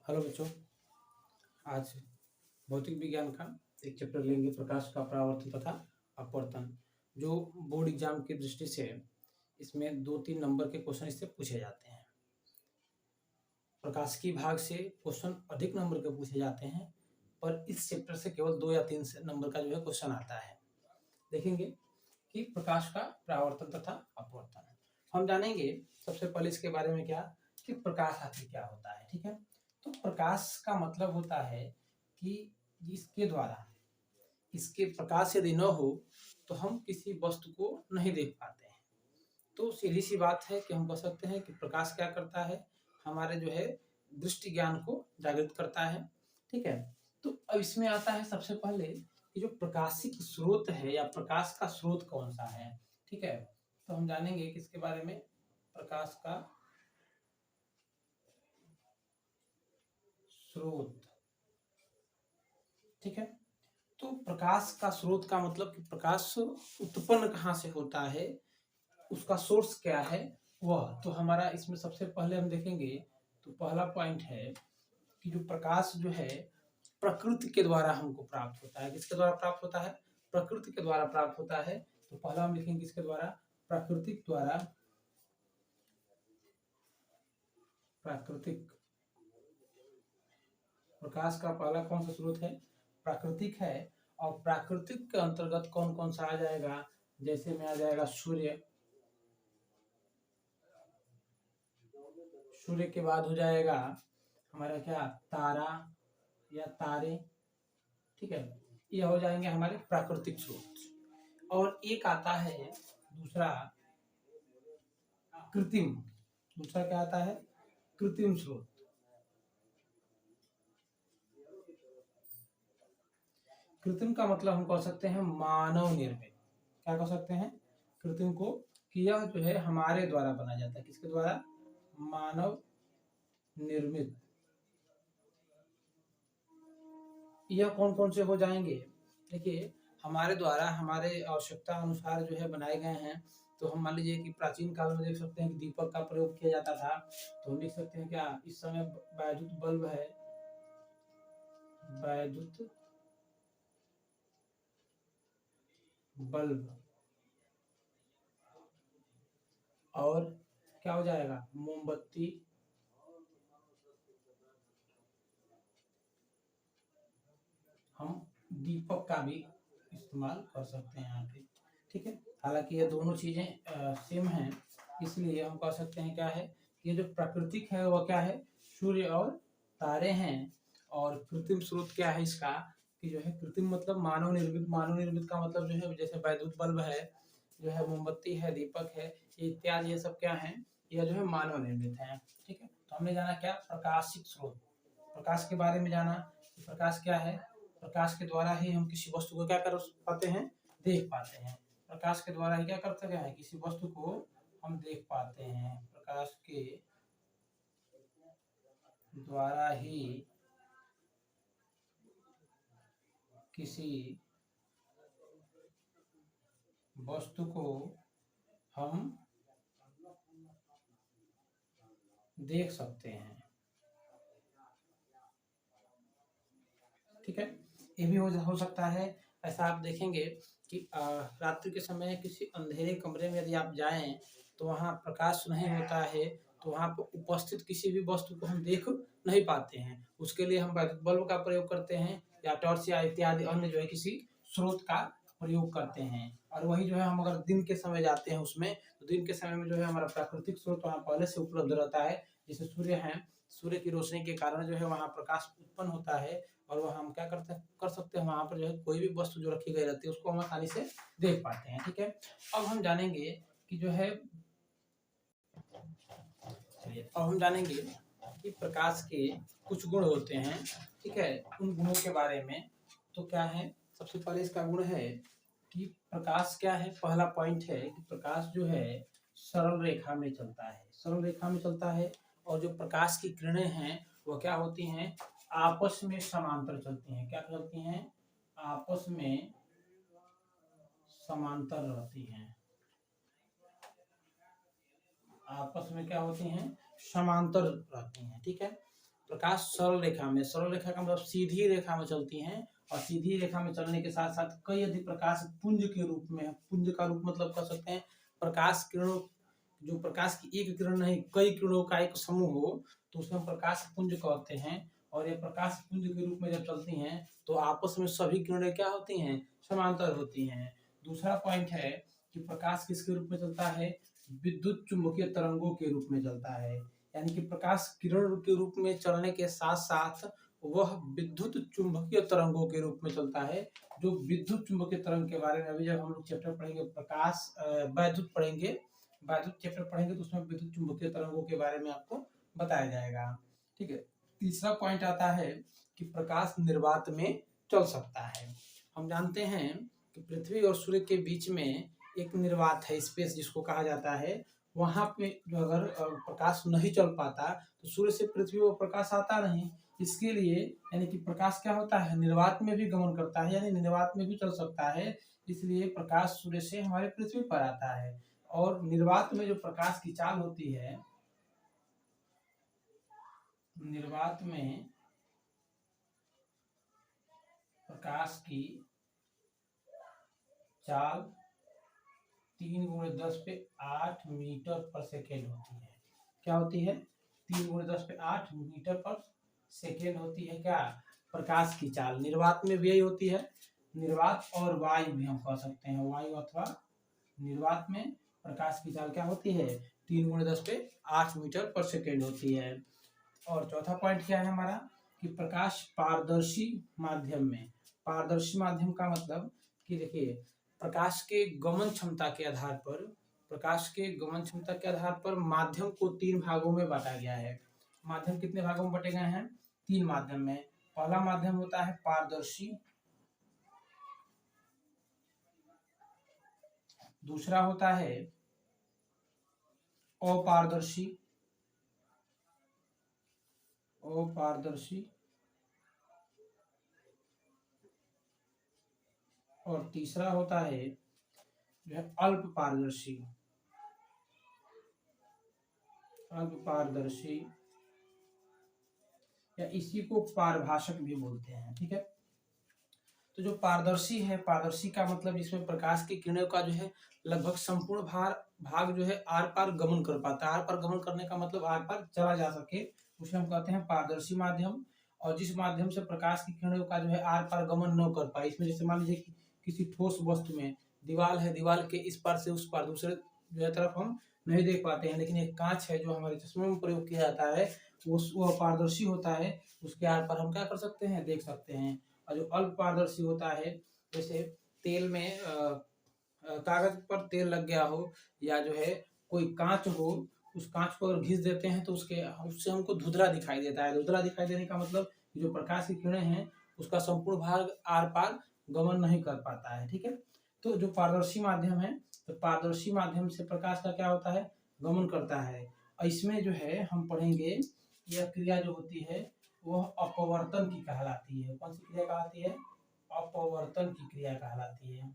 Hello बच्चों। आज भौतिक विज्ञान का एक चैप्टर लेंगे, प्रकाश का परावर्तन तथा अपवर्तन। जो बोर्ड एग्जाम की दृष्टि से इसमें 2-3 नंबर के क्वेश्चन इससे पूछे जाते हैं। प्रकाशिकी भाग से क्वेश्चन अधिक नंबर के पूछे जाते हैं, पर इस चैप्टर से केवल 2 या 3 नंबर का जो है क्वेश्चन आता है। देखेंगे कि प्रकाश का परावर्तन तथा अपवर्तन। हम जानेंगे सबसे पहले इसके बारे में क्या कि प्रकाश आखिर क्या होता है। ठीक है, तो प्रकाश का मतलब होता है कि इसके द्वारा, इसके प्रकाश यदि न हो तो हम किसी वस्तु को नहीं देख पाते हैं। तो सीधी सी बात है कि हम कह सकते हैं कि प्रकाश क्या करता है, हमारे जो है दृष्टि ज्ञान को जागृत करता है। ठीक है, तो अब इसमें आता है सबसे पहले कि जो प्रकाशिक स्रोत है या प्रकाश का स्रोत कौन सा है। ठीक है, तो हम जानेंगे किसके बारे में, प्रकाश का स्रोत। ठीक है, तो प्रकाश का स्रोत का मतलब कि प्रकाश उत्पन्न कहाँ से होता है, उसका सोर्स क्या है वह। तो हमारा इसमें सबसे पहले हम देखेंगे तो पहला पॉइंट है कि जो प्रकाश जो है प्रकृति के द्वारा हमको प्राप्त होता है। किसके द्वारा प्राप्त होता है, प्रकृति के द्वारा प्राप्त होता है। तो पहला हम लिखेंगे किसके द्वारा, प्राकृतिक द्वारा, प्राकृतिक। प्रकाश का पहला कौन सा स्रोत है, प्राकृतिक है। और प्राकृतिक के अंतर्गत कौन कौन सा आ जाएगा, जैसे में आ जाएगा सूर्य, सूर्य के बाद हो जाएगा हमारा क्या, तारा या तारे। ठीक है, ये हो जाएंगे हमारे प्राकृतिक स्रोत। और एक आता है दूसरा कृत्रिम, दूसरा क्या आता है, कृत्रिम स्रोत। कृत्रिम का मतलब हम कह सकते हैं मानव निर्मित। क्या कह सकते हैं कृत्रिम को, कि यह जो है हमारे द्वारा बनाया जाता है। किसके द्वारा, मानव निर्मित। यह कौन कौन से हो जाएंगे, देखिए हमारे द्वारा हमारे आवश्यकता अनुसार जो है बनाए गए हैं। तो हम मान लीजिए कि प्राचीन काल में देख सकते हैं कि दीपक का प्रयोग किया जाता था। तो हम लिख सकते हैं क्या, इस समय वैद्युत बल्ब है, वैद्युत बल्ब। और क्या हो जाएगा, मोमबत्ती, हम दीपक का भी इस्तेमाल कर सकते हैं यहाँ पे। ठीक है, हालांकि ये दोनों चीजें सेम हैं, इसलिए हम कह सकते हैं क्या है कि ये जो प्राकृतिक है वह क्या है, सूर्य और तारे हैं। और कृत्रिम स्रोत क्या है इसका, कि जो है कृत्रिम मतलब मानव निर्मित। मानव निर्मित का मतलब जो है जैसे वैद्युत बल्ब है, जो है मोमबत्ती है, दीपक है, ये इत्यादि, ये सब क्या है, यह जो है मानव निर्मित है। ठीक है, तो हमने जाना क्या, प्रकाशिक स्रोत। प्रकाश के बारे में जाना, प्रकाश क्या है, प्रकाश के द्वारा ही हम किसी वस्तु को क्या कर पाते हैं, देख पाते हैं। प्रकाश के द्वारा ही क्या करते हैं, किसी वस्तु को हम देख पाते हैं। प्रकाश के द्वारा ही किसी वस्तु को हम देख सकते हैं। ठीक है, ये भी हो सकता है। ऐसा आप देखेंगे कि रात्रि के समय किसी अंधेरे कमरे में यदि आप जाएं तो वहाँ प्रकाश नहीं होता है, तो वहाँ पर उपस्थित किसी भी वस्तु को हम देख नहीं पाते हैं। उसके लिए हम वैद्युत बल्ब का प्रयोग करते हैं या टॉर्च या इत्यादि अन्य जो है किसी स्रोत का प्रयोग करते हैं। और वही जो है हम अगर दिन के समय जाते हैं उसमें, तो दिन के समय में जो है हमारा प्राकृतिक स्रोत वहाँ पहले से उपलब्ध रहता है। जैसे सूर्य है, सूर्य की रोशनी के कारण जो है वहाँ प्रकाश उत्पन्न होता है। और वह हम क्या कर सकते हैं, वहाँ पर जो है कोई भी वस्तु जो रखी गई रहती है उसको हम आसानी से देख पाते हैं। ठीक है, अब हम जानेंगे कि जो है, चलिए अब हम जानेंगे कि प्रकाश के कुछ गुण होते हैं। ठीक है, उन गुणों के बारे में। तो क्या है, सबसे पहले इसका गुण है कि प्रकाश क्या है, पहला पॉइंट है कि प्रकाश जो है सरल रेखा में चलता है, सरल रेखा में चलता है। और जो प्रकाश की किरणें हैं वो क्या होती हैं, आपस में समांतर चलती हैं। क्या चलती हैं, आपस में समांतर रहती हैं। आपस में क्या होती हैं, समांतर रहती हैं। ठीक है, प्रकाश सरल रेखा का मतलब सीधी रेखा में चलती हैं, और सीधी रेखा में चलने के साथ साथ कई अधिक प्रकाश पुंज के रूप में है। पुंज का रूप मतलब कह सकते हैं प्रकाश किरणों, जो प्रकाश की एक किरण नहीं कई किरणों का एक समूह हो तो उसमें प्रकाश पुंज कहते हैं। और ये प्रकाश पुंज के रूप में जब चलती हैं तो आपस में सभी किरणें क्या होती हैं, समांतर होती हैं। दूसरा पॉइंट है कि प्रकाश किसके रूप में चलता है, विद्युत चुंबकीय तरंगों के रूप में चलता है। यानी कि प्रकाश किरण के रूप में चलने के साथ साथ वह विद्युत चुंबकीय तरंगों के रूप में चलता है। जो विद्युत चुंबकीय तरंग के बारे में अभी जब हम लोग चैप्टर पढ़ेंगे प्रकाश वैद्युत पढ़ेंगे, वैद्युत चैप्टर पढ़ेंगे तो उसमें विद्युत चुंबकीय तरंगों के बारे में आपको बताया जाएगा। ठीक है। तीसरा पॉइंट आता है कि प्रकाश निर्वात में चल सकता है। हम जानते हैं कि पृथ्वी और सूर्य के बीच में एक निर्वात है, स्पेस जिसको कहा जाता है। वहां पे जो अगर प्रकाश नहीं चल पाता तो सूर्य से पृथ्वी को प्रकाश आता नहीं। इसके लिए यानी कि प्रकाश क्या होता है, निर्वात में भी गमन करता है, यानी निर्वात में भी चल सकता है। इसलिए प्रकाश सूर्य से हमारे पृथ्वी पर आता है। और निर्वात में जो प्रकाश की चाल होती है, निर्वात में प्रकाश की चाल 3×10⁸ मीटर पर सेकेंड होती है। क्या होती है, 3×10⁸ मीटर पर सेकेंड होती है क्या, प्रकाश की चाल। निर्वात में भी यही होती है। निर्वात और वायु भी हम कह सकते हैं, वायु अथवा निर्वात में प्रकाश की चाल क्या होती है, 3×10⁸ मीटर पर सेकेंड होती है। और चौथा पॉइंट क्या है हमारा कि प्रकाश पारदर्शी माध्यम में, पारदर्शी माध्यम का मतलब कि देखिए प्रकाश के गमन क्षमता के आधार पर, प्रकाश के गमन क्षमता के आधार पर माध्यम को 3 भागों में बांटा गया है। माध्यम कितने भागों में बटे गए हैं, 3 माध्यम में। पहला माध्यम होता है पारदर्शी, दूसरा होता है अपारदर्शी, अपारदर्शी, और तीसरा होता है जो है अल्प पारदर्शी, अल्प पारदर्शी, या इसी को पारभाषक भी बोलते हैं। ठीक है। तो जो पारदर्शी है, पारदर्शी का मतलब जिसमें प्रकाश की किरणों का जो है लगभग संपूर्ण भाग जो है आर पार गमन कर पाता है। आर पार गमन करने का मतलब आर पार चला जा सके, उसे हम कहते हैं पारदर्शी माध्यम। और जिस माध्यम से प्रकाश की किरणों का जो है आर पार गमन न कर पाए, इसमें जैसे मान लीजिए किसी ठोस वस्तु में दीवार है, दीवार के इस पार से उस पार दूसरे जो है तरफ हम नहीं देख पाते हैं, लेकिन एक कांच है जो हमारे चश्मे में प्रयोग किया जाता है, वो पारदर्शी होता है, उसके आर पार हम क्या कर सकते हैं, देख सकते हैं। और जो अल्प पारदर्शी होता है, जैसे तेल में कागज पर तेल लग गया हो, या जो है कोई कांच हो, उस कांच को अगर घिस देते हैं तो उससे हमको धुंधला दिखाई देता है। धुंधला दिखाई देने का मतलब जो प्रकाश की किरणें हैं उसका संपूर्ण भाग आर पार गमन नहीं कर पाता है। ठीक है। तो जो पारदर्शी माध्यम है, तो पारदर्शी माध्यम से प्रकाश का क्या होता है, गमन करता है। और इसमें जो है हम पढ़ेंगे यह क्रिया जो होती है वह अपवर्तन की कहलाती है। कौन सी क्रिया कहलाती है, अपवर्तन की क्रिया कहलाती है।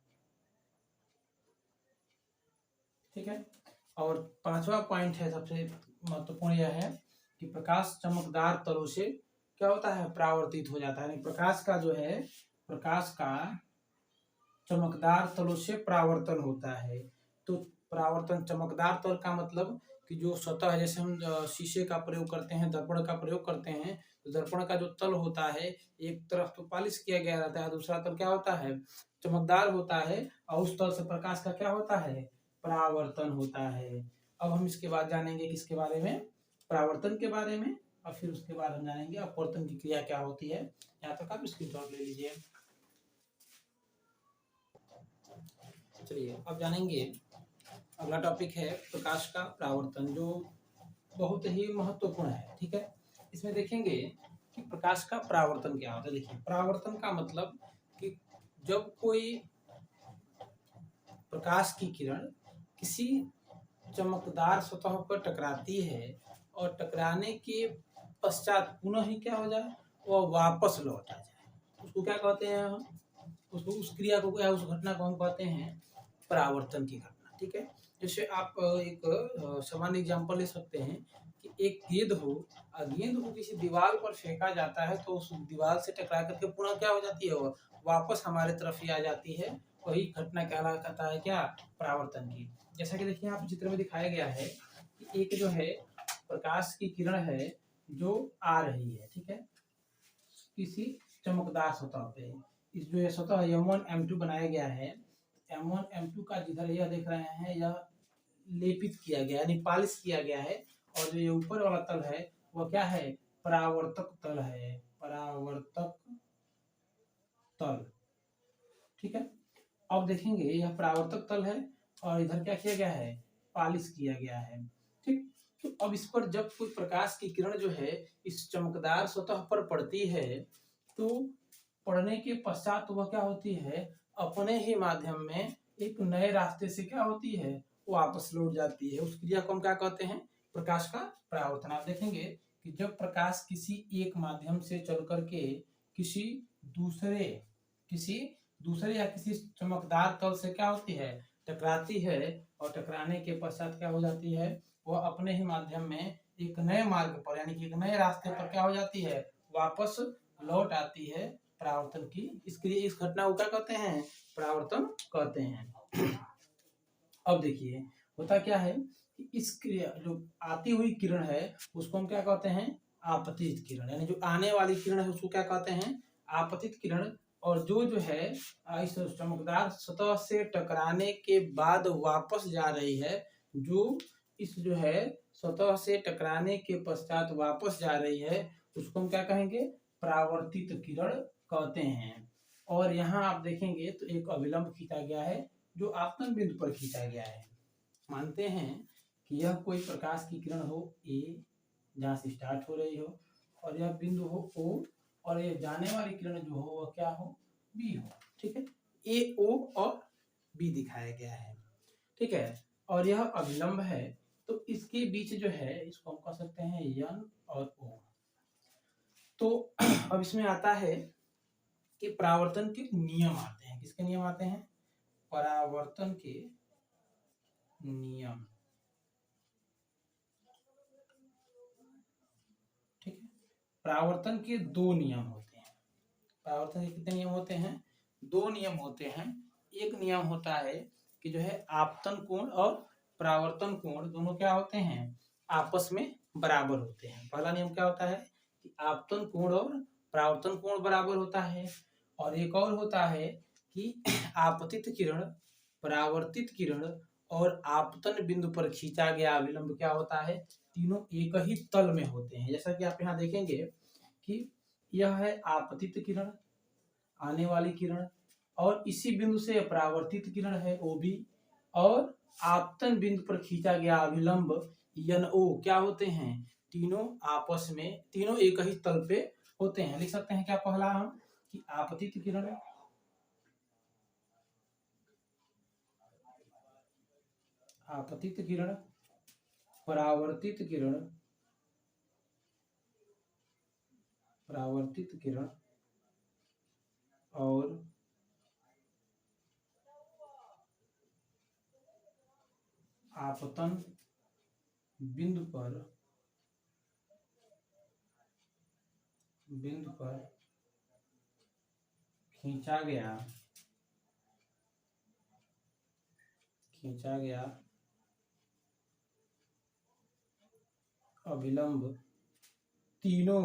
ठीक है। और पांचवा पॉइंट है सबसे महत्वपूर्ण, यह है कि प्रकाश चमकदार तलों से क्या होता है, परावर्तित हो जाता है। प्रकाश का जो है, प्रकाश का चमकदार तलों से परावर्तन होता है। तो परावर्तन, चमकदार तल का मतलब कि जो सतह है, जैसे हम शीशे का प्रयोग करते हैं, दर्पण का प्रयोग करते हैं, तो दर्पण का जो तल होता है एक तरफ तो पॉलिश किया गया रहता है, दूसरा तल क्या होता है, चमकदार होता है, और उस तल से प्रकाश का क्या होता है, परावर्तन होता है। अब हम इसके बाद जानेंगे किसके बारे में, परावर्तन के बारे में, और फिर उसके बाद हम जानेंगे अपवर्तन की क्रिया क्या होती है। यहाँ तक आप स्क्रीनशॉट ले लीजिए। चलिए अब जानेंगे अगला टॉपिक है प्रकाश का परावर्तन, जो बहुत ही महत्वपूर्ण है। ठीक है। इसमें देखेंगे कि प्रकाश का परावर्तन क्या होता है। देखिए परावर्तन का मतलब कि जब कोई प्रकाश की किरण किसी चमकदार सतह पर टकराती है और टकराने के पश्चात पुनः ही क्या हो जाए, वह वापस लौट आ जाए, उसको क्या कहते हैं हम, उसको उस क्रिया को या उस घटना को हम कहते हैं परावर्तन की घटना। ठीक है। जैसे आप एक सामान्य एग्जांपल ले सकते हैं कि एक गेंद हो और गेंद को किसी दीवार पर फेंका जाता है तो उस दीवार से टकरा करके पुनः क्या हो जाती है, वो वापस हमारे तरफ ही आ जाती है। वही घटना कहलाता है क्या, परावर्तन की। जैसा कि देखिए यहाँ पे चित्र में दिखाया गया है कि एक जो है प्रकाश की किरण है जो आ रही है, ठीक है, किसी चमकदार सतह पे। इस जो ये सतह M1 M2 बनाया गया है, M1 M2 का जिधर यह देख रहे हैं यह लेपित किया गया यानी पॉलिश किया गया है, और जो ये ऊपर वाला तल है वह क्या है, परावर्तक तल है, परावर्तक तल, ठीक है। अब देखेंगे यह परावर्तक तल है और इधर क्या किया गया है, पॉलिश किया गया है, ठीक। तो अब इस पर जब कोई प्रकाश की किरण जो है इस चमकदार सतह पर पड़ती है तो पड़ने के पश्चात वह क्या होती है, अपने ही माध्यम में एक नए रास्ते से क्या होती है, वापस लौट जाती है। उस क्रिया को हम क्या कहते हैं, प्रकाश का परावर्तन। आप देखेंगे कि जब प्रकाश किसी एक माध्यम से चल करके किसी दूसरे या किसी चमकदार तल से क्या होती है, टकराती है, और टकराने के पश्चात क्या हो जाती है, वह अपने ही माध्यम में एक नए मार्ग पर यानी कि एक नए रास्ते पर क्या हो जाती है, वापस लौट आती है। परावर्तन की इस घटना को क्या कहते हैं, परावर्तन कहते हैं। अब देखिए होता क्या है कि इस क्रिया जो आती हुई किरण है उसको हम क्या कहते हैं, आपतित किरण, यानी जो आने वाली किरण है उसको क्या कहते हैं, आपतित किरण। और जो है इस चमकदार सतह से टकराने के बाद वापस जा रही है, जो इस जो है सतह से टकराने के पश्चात वापस जा रही है उसको हम क्या कहेंगे, परावर्तित किरण कहते हैं। और यहाँ आप देखेंगे तो एक अभिलंब खींचा गया है जो आपतन बिंदु पर खींचा गया है। मानते हैं कि यह कोई प्रकाश की किरण हो ए, जहाँ से स्टार्ट हो रही हो, और यह बिंदु हो ओ, और ये जाने वाली किरण जो हो वह क्या हो, बी हो, ठीक है। ए, ओ और बी दिखाया गया है, ठीक है। और यह अभिलंब है तो इसके बीच जो है इसको हम कह सकते हैं एन और ओ। तो अब इसमें आता है कि परावर्तन के नियम आते हैं। किसके नियम आते हैं, परावर्तन के नियम, ठीक है। परावर्तन के दो नियम होते हैं। परावर्तन के कितने नियम होते हैं, दो नियम होते हैं। एक नियम होता है कि जो है आपतन कोण और परावर्तन कोण दोनों क्या होते हैं, आपस में बराबर होते हैं। पहला नियम क्या होता है कि आपतन कोण और परावर्तन कोण बराबर होता है। और एक और होता है कि आपतित किरण, परावर्तित किरण और आपतन बिंदु पर खींचा गया अभिलंब क्या होता है, तीनों एक ही तल में होते हैं। जैसा कि आप यहाँ देखेंगे कि यह है आपतित किरण, आने वाली किरण, और इसी बिंदु से परावर्तित किरण है OB, और आपतन बिंदु पर खींचा गया अभिलंब NO क्या होते हैं, तीनों आपस में, तीनों एक ही तल पे होते हैं। लिख सकते हैं क्या पहला हम कि आपतित किरण, आपतित किरण, परावर्तित किरण, परावर्तित किरण और आपतन बिंदु पर खींचा गया अभिलंब तीनों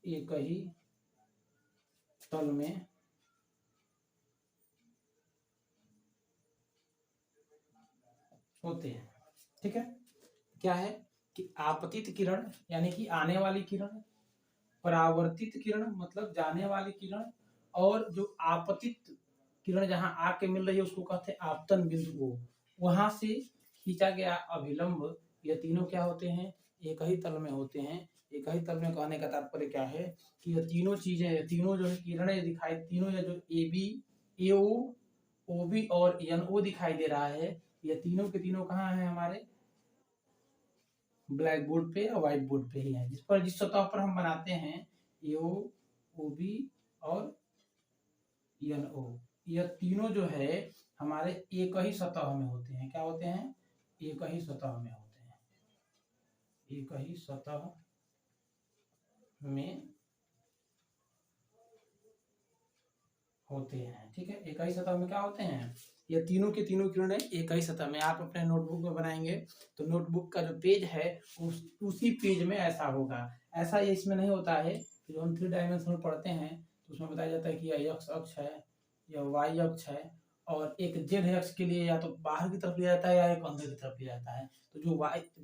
एक ही तल में होते हैं, ठीक है। क्या है कि आपतित किरण यानी कि आने वाली किरण, परावर्तित किरण मतलब जाने वाली किरण, और जो आपतित किरण जहां आके मिल रही है उसको कहते हैं आपतन बिंदु O, वहां से खींचा गया अभिलंब, ये तीनों क्या होते हैं, एक ही तल में होते हैं। एक ही तल में कहने का तात्पर्य क्या है कि ये तीनों चीजें, तीनों जो है किरणें दिखाई, तीनों या जो AB, AO, OB और NO दिखाई दे रहा है, ये तीनों के तीनों कहाँ है, हमारे ब्लैक बोर्ड पे या व्हाइट बोर्ड पे ही है, जिस सतह पर हम बनाते हैं AO, OB और NO, यह तीनों जो है हमारे एक ही सतह में होते हैं। क्या होते हैं? एक ही सतह में होते हैं, एक ही सतह में होते हैं। ठीक है, एक ही सतह में क्या होते हैं? ये तीनों के तीनों किरणें एक ही सतह में। आप अपने नोटबुक में बनाएंगे तो नोटबुक का जो पेज है उसी पेज में ऐसा होगा। ऐसा ये इसमें नहीं होता है कि जो हम 3 डायमेंशनल पढ़ते हैं तो उसमें बताया जाता है कि यह x अक्ष है, यह y अक्ष है, और एक z अक्ष के लिए या तो बाहर की तरफ लिया जाता है या एक अंदर की तरफ लिया जाता है। तो जो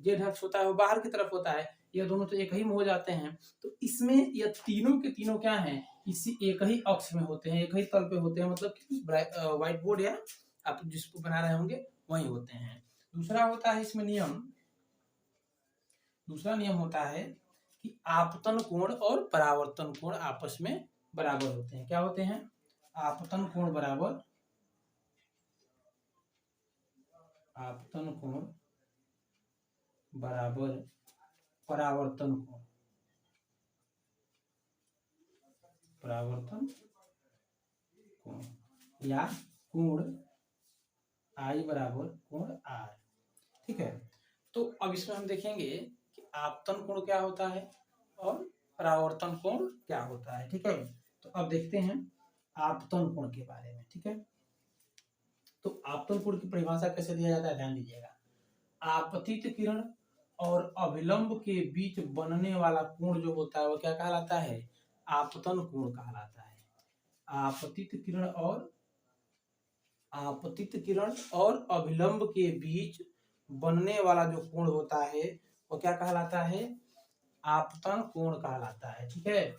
z अक्ष होता है वो बाहर की तरफ होता है, ये दोनों तो एक ही में हो जाते हैं। तो इसमें ये तीनों के तीनों क्या हैं? इसी एक ही अक्ष में होते हैं, एक ही तल पे होते हैं, मतलब कि व्हाइट बोर्ड या आप जिसको बना रहे होंगे वही होते हैं। दूसरा होता है इसमें नियम, दूसरा नियम होता है कि आपतन कोण और परावर्तन कोण आपस में बराबर होते हैं। क्या होते हैं? आपतन कोण बराबर, आपतन कोण बराबर परावर्तन कोण, परावर्तन कोण या कोण I बराबर कोण R। ठीक है, तो अब इसमें हम देखेंगे कि आपतन कोण क्या होता है और परावर्तन कोण क्या होता है। ठीक है, तो अब देखते हैं आपतन कोण के बारे में। ठीक है, तो आपतन कोण की परिभाषा कैसे दिया जाता है, ध्यान दीजिएगा। आपतित किरण और अभिलंब के बीच बनने वाला कोण जो होता है वो क्या कहलाता है? आपतन कोण कहलाता है। आपतित किरण और अभिलंब के बीच बनने वाला जो कोण होता है वो क्या कहलाता है? आपतन कोण कहलाता है। ठीक है,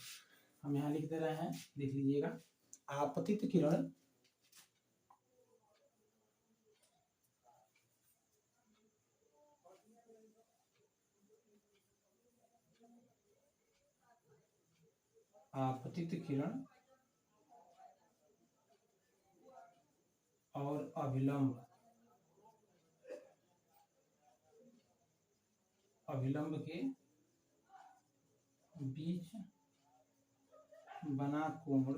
हम यहाँ लिख दे रहे हैं, देख लीजिएगा। आपतित किरण और अभिलंब के बीच बना कोण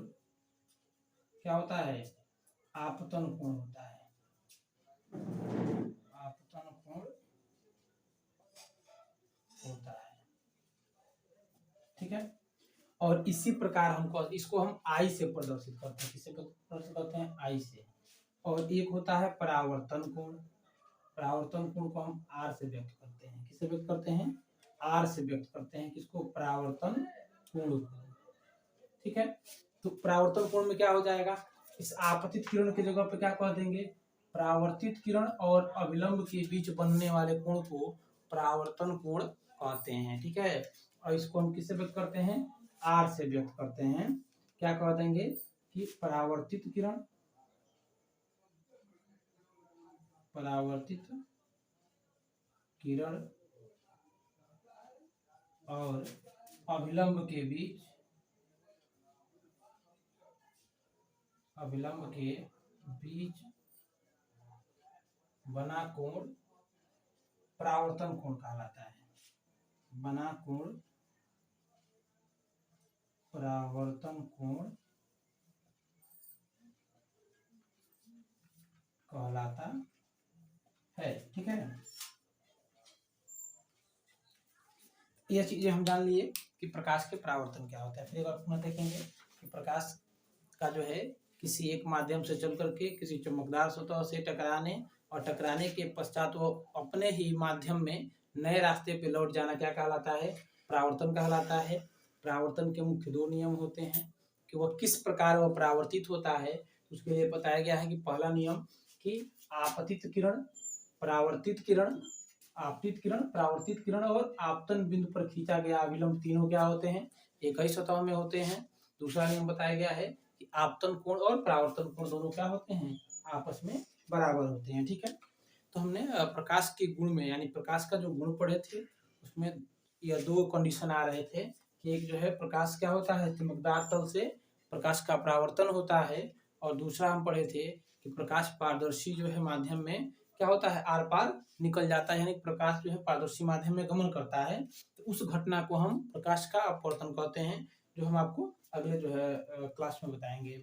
क्या होता है? आपतन कोण होता है। आपतन कोण होता है। ठीक है, और इसी प्रकार हमको इसको हम I से प्रदर्शित करते हैं। किससे प्रदर्शित करते हैं? I से। और एक होता है परावर्तन कोण, परावर्तन कोण को हम R से व्यक्त करते हैं। किससे व्यक्त करते हैं? R से व्यक्त करते हैं। किसको? परावर्तन कोण को। ठीक है, तो परावर्तन कोण में क्या हो जाएगा? इस आपतित किरण की जगह पे क्या कह देंगे? परावर्तित किरण और अभिलंब के बीच बनने वाले कोण को परावर्तन कोण कहते हैं। ठीक है, और इसको हम किससे व्यक्त करते हैं? R से व्यक्त करते हैं। क्या कह देंगे कि परावर्तित किरण और अभिलंब के बीच बना कोण परावर्तन कोण कहलाता है। बना कोण परावर्तन कोण कहलाता है। ठीक है, ये चीजें हम जान लिए कि प्रकाश के परावर्तन क्या होता है। फिर एक बार पुनः देखेंगे कि प्रकाश का जो है किसी एक माध्यम से चल करके किसी चमकदार सतह से टकराने और टकराने के पश्चात वो अपने ही माध्यम में नए रास्ते पे लौट जाना क्या कहलाता है? परावर्तन कहलाता है। परावर्तन के मुख्य 2 नियम होते हैं कि वह किस प्रकार वह परावर्तित होता है। उसके लिए बताया गया है कि पहला नियम कि आपतित किरण, परावर्तित किरण, परावर्तित किरण और आपतन बिंदु पर खींचा गया अभिलंब तीनों क्या होते हैं? एक ही सतह में होते हैं। दूसरा नियम बताया गया है कि आपतन कोण और परावर्तन कोण दोनों क्या होते हैं? आपस में बराबर होते हैं। ठीक है, तो हमने प्रकाश के गुण में यानी प्रकाश का जो गुण पढ़े थे उसमें यह 2 कंडीशन आ रहे थे कि एक जो है प्रकाश क्या होता है? चमकदार तल से प्रकाश का परावर्तन होता है, और दूसरा हम पढ़े थे कि प्रकाश पारदर्शी जो है माध्यम में क्या होता है? आर पार निकल जाता है, यानी प्रकाश जो है पारदर्शी माध्यम में गमन करता है। तो उस घटना को हम प्रकाश का अपवर्तन कहते हैं, जो हम आपको अगले जो है क्लास में बताएंगे।